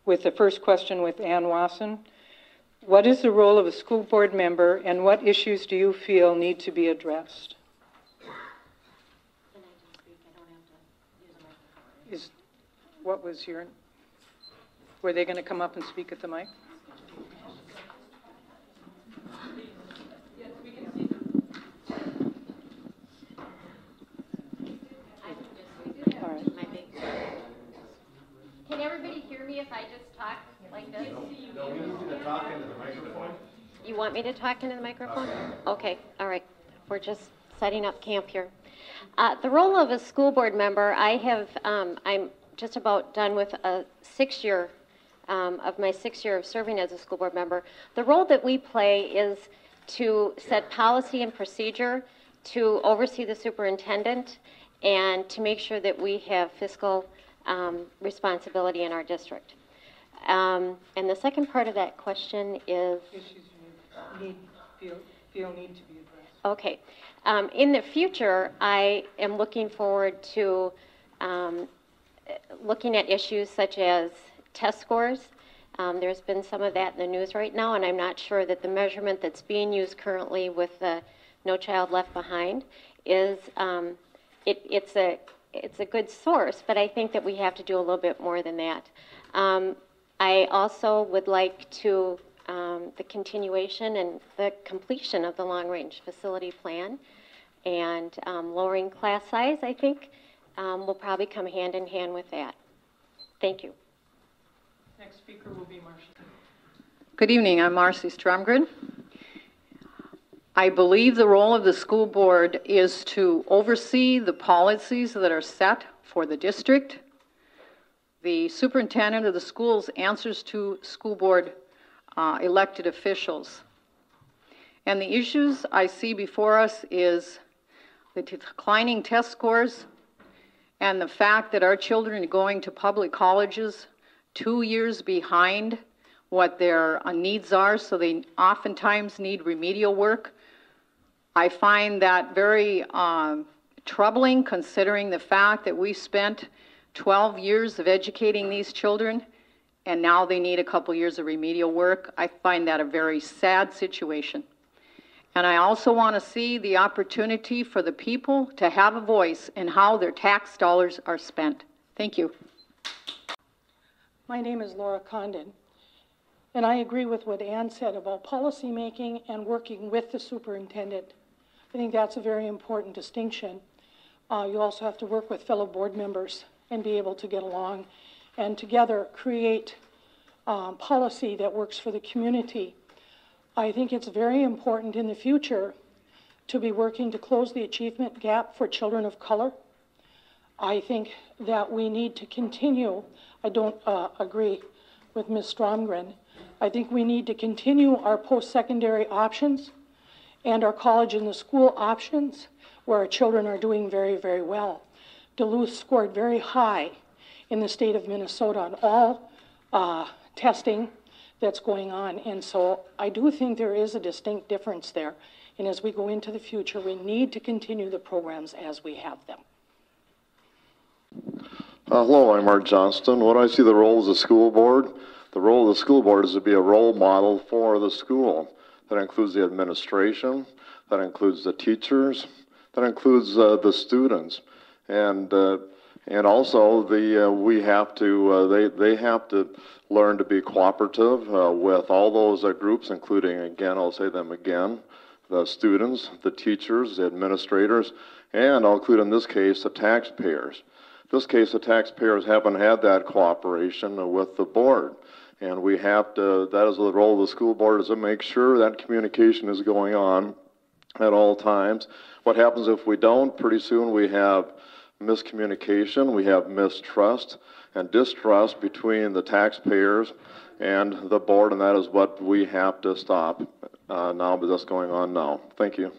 with the first question with Ann Wasson. What is the role of a school board member, and what issues do you feel need to be addressed? Can I just speak? I don't have to use a microphone. What was your, were they going to come up and speak at the mic? All right. Can everybody hear me if I just talk like this? No, we need you to talk into the microphone. You want me to talk into the microphone? Okay, all right. We're just setting up camp here. The role of a school board member, I'm just about done with a 6 year of my 6 year of serving as a school board member. The role that we play is to set policy and procedure, to oversee the superintendent, and to make sure that we have fiscal responsibility in our district. And the second part of that question is? Issues you feel need to be addressed. Okay. In the future, I am looking forward to looking at issues such as test scores. There's been some of that in the news right now, and I'm not sure that the measurement that's being used currently with the No Child Left Behind is, it's a good source, but I think that we have to do a little bit more than that. I also would like to the continuation and the completion of the long-range facility plan, and lowering class size, I think, will probably come hand in hand with that. Thank you. Next speaker will be Marcy. Good evening, I'm Marcy Stromgren. I believe the role of the school board is to oversee the policies that are set for the district. The superintendent of the schools answers to school board elected officials. And the issues I see before us is the declining test scores and the fact that our children are going to public colleges 2 years behind what their needs are, so they oftentimes need remedial work. I find that very troubling, considering the fact that we spent 12 years of educating these children, and now they need a couple years of remedial work. I find that a very sad situation. And I also want to see the opportunity for the people to have a voice in how their tax dollars are spent. Thank you. My name is Laura Condon, and I agree with what Ann said about policy making and working with the superintendent. I think that's a very important distinction. You also have to work with fellow board members and be able to get along and together create policy that works for the community. I think it's very important in the future to be working to close the achievement gap for children of color. I think that we need to continue. I don't agree with Ms. Stromgren. I think we need to continue our post-secondary options and our college and the school options where our children are doing very, very well. Duluth scored very high in the state of Minnesota on all testing that's going on. And so I do think there is a distinct difference there. And as we go into the future, we need to continue the programs as we have them. Hello, I'm Mark Johnston. What I see the role of the school board, the role of the school board is to be a role model for the school. That includes the administration, that includes the teachers, that includes the students, and also we have to they have to learn to be cooperative with all those groups, including, again, I'll say them again, the students, the teachers, the administrators, and I'll include in this case the taxpayers. In this case, the taxpayers haven't had that cooperation with the board. And we have to, that is the role of the school board, is to make sure that communication is going on at all times. What happens if we don't? Pretty soon we have miscommunication, we have mistrust and distrust between the taxpayers and the board, and that is what we have to stop now, but that's going on now. Thank you.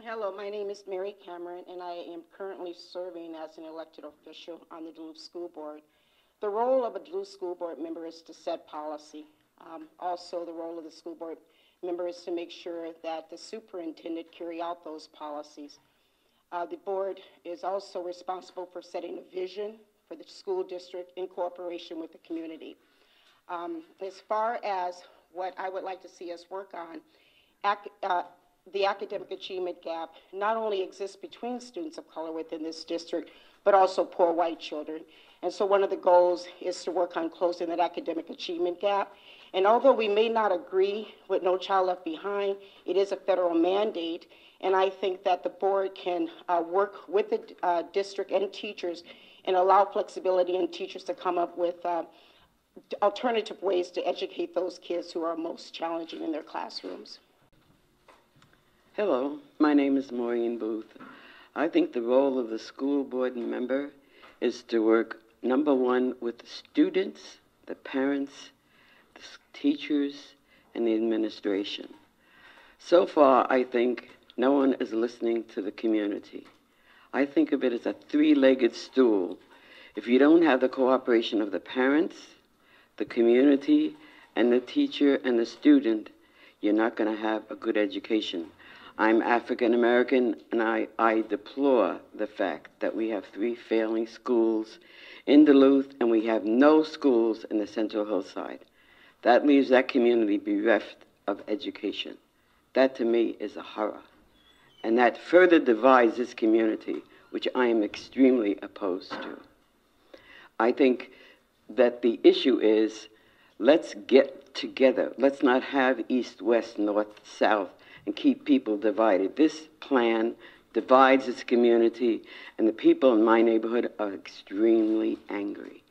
Hello, my name is Mary Cameron, and I am currently serving as an elected official on the Duluth School Board. The role of a Duluth School Board member is to set policy. Also, the role of the school board member is to make sure that the superintendent carry out those policies. The board is also responsible for setting a vision for the school district in cooperation with the community. As far as what I would like to see us work on, the academic achievement gap not only exists between students of color within this district, but also poor white children. And so one of the goals is to work on closing that academic achievement gap. And although we may not agree with No Child Left Behind, it is a federal mandate. And I think that the board can work with the district and teachers and allow flexibility in teachers to come up with alternative ways to educate those kids who are most challenging in their classrooms. Hello, my name is Maureen Booth. I think the role of the school board member is to work, number one, with the students, the parents, the teachers, and the administration. So far, I think no one is listening to the community. I think of it as a three-legged stool. If you don't have the cooperation of the parents, the community, and the teacher and the student, you're not going to have a good education. I'm African American, and I deplore the fact that we have 3 failing schools in Duluth, and we have no schools in the Central Hillside. That leaves that community bereft of education. That, to me, is a horror. And that further divides this community, which I am extremely opposed to. I think that the issue is, let's get together. Let's not have east, west, north, south, and keep people divided. This plan divides this community, and the people in my neighborhood are extremely angry.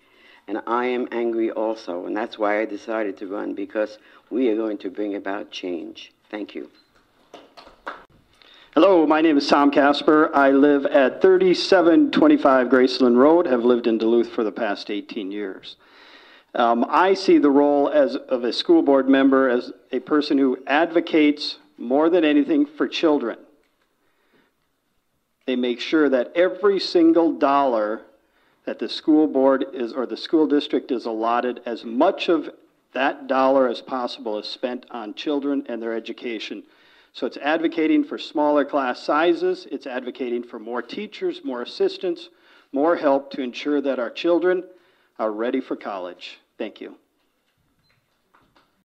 And I am angry also, and that's why I decided to run, because we are going to bring about change. Thank you. Hello, my name is Tom Casper. I live at 3725 Graceland Road, have lived in Duluth for the past 18 years. I see the role of a school board member as a person who advocates more than anything for children. They make sure that every single dollar that the school board is, or the school district is allotted, as much of that dollar as possible is spent on children and their education. So it's advocating for smaller class sizes, it's advocating for more teachers, more assistants, more help to ensure that our children are ready for college. Thank you.